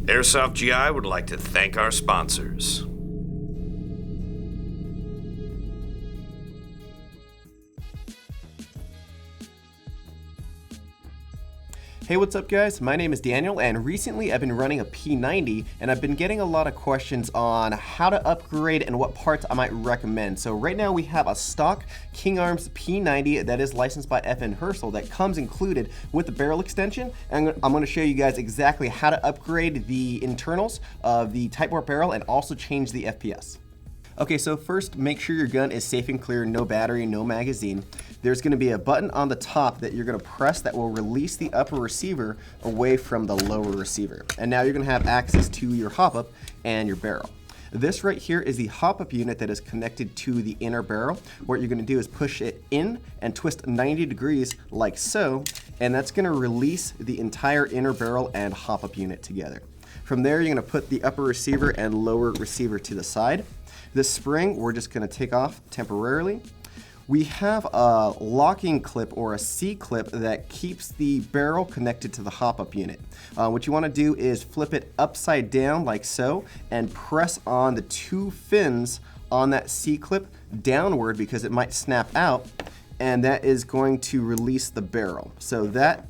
AirsoftGI would like to thank our sponsors. Hey, what's up guys? My name is Daniel, and recently I've been running a P90 and I've been getting a lot of questions on how to upgrade and what parts I might recommend. So right now we have a stock King Arms P90 that is licensed by FN Hersel that comes included with the barrel extension, and I'm going to show you guys exactly how to upgrade the internals of the Type R barrel and also change the FPS. Okay, so first make sure your gun is safe and clear, no battery, no magazine. There's going to be a button on the top that you're going to press that will release the upper receiver away from the lower receiver. And now you're going to have access to your hop-up and your barrel. This right here is the hop-up unit that is connected to the inner barrel. What you're going to do is push it in and twist 90 degrees like so, and that's going to release the entire inner barrel and hop-up unit together. From there, you're going to put the upper receiver and lower receiver to the side. This spring, we're just going to take off temporarily. We have a locking clip or a C-clip that keeps the barrel connected to the hop-up unit. What you want to do is flip it upside down like so and press on the two fins on that C-clip downward because it might snap out, and that is going to release the barrel. So that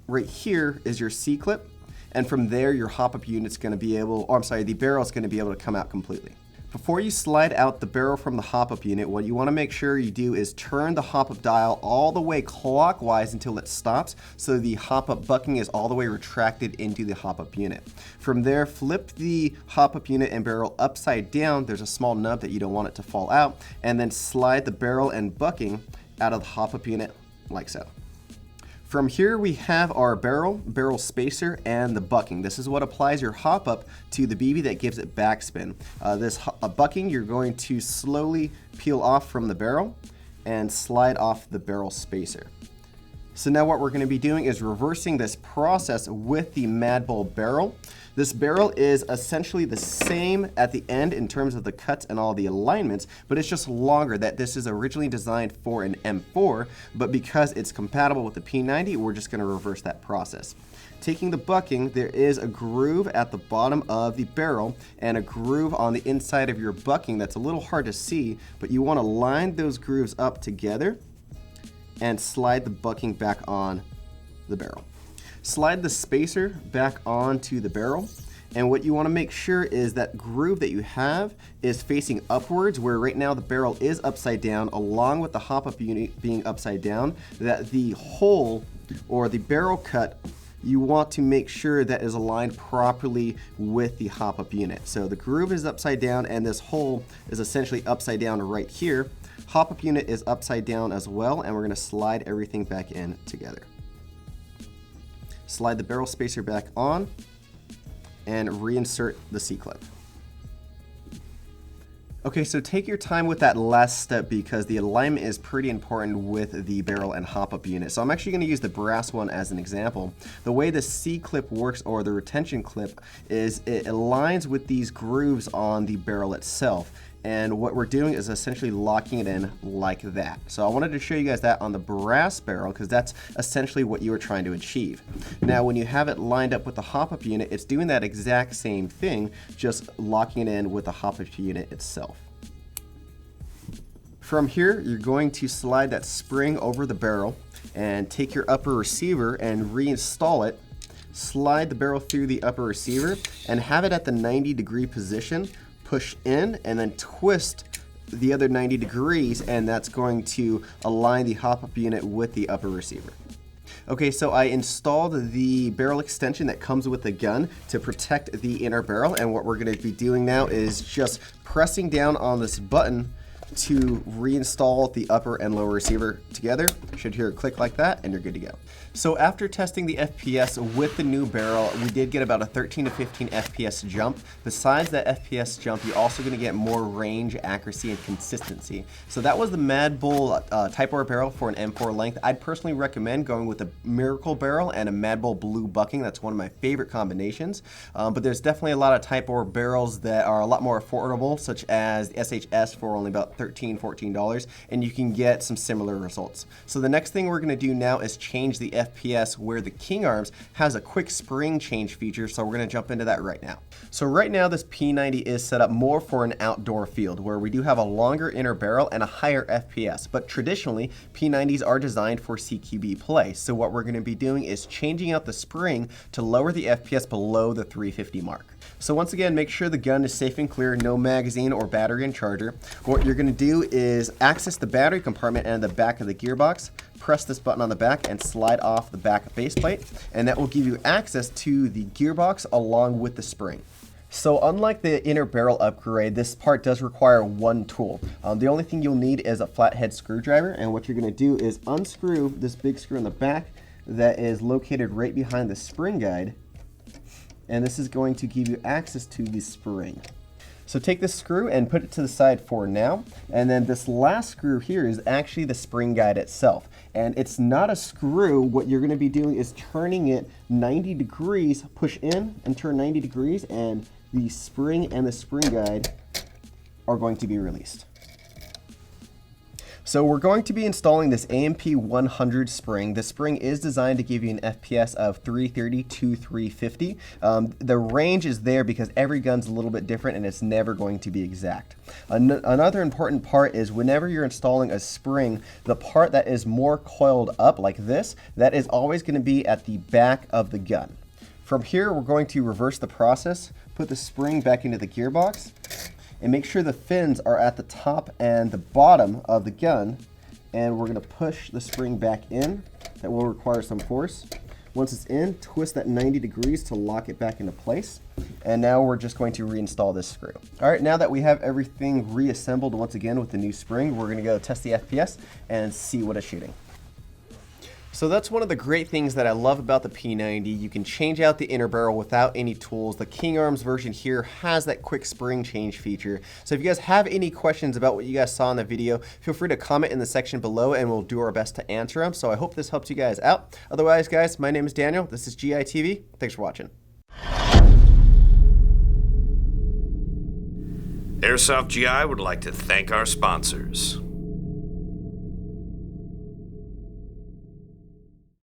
right here is your C-clip, and from there your hop-up unit's going to be able, the barrel's going to be able to come out completely. Before you slide out the barrel from the hop-up unit, what you want to make sure you do is turn the hop-up dial all the way clockwise until it stops, so the hop-up bucking is all the way retracted into the hop-up unit. From there, flip the hop-up unit and barrel upside down. There's a small nub that you don't want it to fall out, and then slide the barrel and bucking out of the hop-up unit like so. From here we have our barrel spacer, and the bucking. This is what applies your hop-up to the BB that gives it backspin. This bucking you're going to slowly peel off from the barrel and slide off the barrel spacer. So now what we're going to be doing is reversing this process with the Mad Bull barrel. This barrel is essentially the same at the end in terms of the cuts and all the alignments, but it's just longer. That this is originally designed for an M4, but because it's compatible with the P90, we're just going to reverse that process. Taking the bucking, there is a groove at the bottom of the barrel and a groove on the inside of your bucking that's a little hard to see, but you want to line those grooves up together and slide the bucking back on the barrel. Slide the spacer back onto the barrel, and what you want to make sure is that groove that you have is facing upwards, where right now the barrel is upside down along with the hop-up unit being upside down, that the hole or the barrel cut, you want to make sure that is aligned properly with the hop-up unit. So the groove is upside down and this hole is essentially upside down right here. Hop-up unit is upside down as well, and we're going to slide everything back in together. Slide the barrel spacer back on and reinsert the C-clip. Okay, so take your time with that last step because the alignment is pretty important with the barrel and hop-up unit. So I'm actually going to use the brass one as an example. The way the C-clip works, or the retention clip, is it aligns with these grooves on the barrel itself. And what we're doing is essentially locking it in like that. So I wanted to show you guys that on the brass barrel because that's essentially what you were trying to achieve. Now when you have it lined up with the hop-up unit, it's doing that exact same thing, just locking it in with the hop-up unit itself. From here, you're going to slide that spring over the barrel and take your upper receiver and reinstall it. Slide the barrel through the upper receiver and have it at the 90-degree position. Push in and then twist the other 90 degrees, and that's going to align the hop-up unit with the upper receiver. Okay, so I installed the barrel extension that comes with the gun to protect the inner barrel, and what we're going to be doing now is just pressing down on this button to reinstall the upper and lower receiver together. You should hear a click like that, and you're good to go. So after testing the FPS with the new barrel, we did get about a 13 to 15 FPS jump. Besides that FPS jump, you're also going to get more range, accuracy, and consistency. So that was the Mad Bull Type R barrel for an M4 length. I'd personally recommend going with a Miracle barrel and a Mad Bull Blue bucking. That's one of my favorite combinations. But there's definitely a lot of Type R barrels that are a lot more affordable, such as the SHS for only about $13, $14, and you can get some similar results. So the next thing we're going to do now is change the FPS where the King Arms has a quick spring change feature, so we're going to jump into that right now. So right now this P90 is set up more for an outdoor field where we do have a longer inner barrel and a higher FPS, but traditionally P90s are designed for CQB play. So what we're going to be doing is changing out the spring to lower the FPS below the 350 mark. So once again, make sure the gun is safe and clear, no magazine or battery and charger. What you're going to do is access the battery compartment and the back of the gearbox, press this button on the back and slide off the back faceplate, and that will give you access to the gearbox along with the spring. So unlike the inner barrel upgrade, this part does require one tool. The only thing you'll need is a flathead screwdriver, and what you're going to do is unscrew this big screw in the back that is located right behind the spring guide, and this is going to give you access to the spring. So take this screw and put it to the side for now, and then this last screw here is actually the spring guide itself. And it's not a screw. What you're going to be doing is turning it 90 degrees, push in and turn 90 degrees, and the spring and the spring guide are going to be released. So we're going to be installing this AMP100 spring. The spring is designed to give you an FPS of 330 to 350. The range is there because every gun's a little bit different and it's never going to be exact. Another important part is whenever you're installing a spring, the part that is more coiled up like this, that is always going to be at the back of the gun. From here, we're going to reverse the process, put the spring back into the gearbox, and make sure the fins are at the top and the bottom of the gun, and we're going to push the spring back in. That will require some force. Once it's in, twist that 90 degrees to lock it back into place, and now we're just going to reinstall this screw. Alright, now that we have everything reassembled once again with the new spring, we're going to go test the FPS and see what it's shooting. So that's one of the great things that I love about the P90. You can change out the inner barrel without any tools. The King Arms version here has that quick spring change feature. So if you guys have any questions about what you guys saw in the video, feel free to comment in the section below and we'll do our best to answer them. So I hope this helps you guys out. Otherwise, guys, my name is Daniel. This is GI TV. Thanks for watching. AirsoftGI would like to thank our sponsors.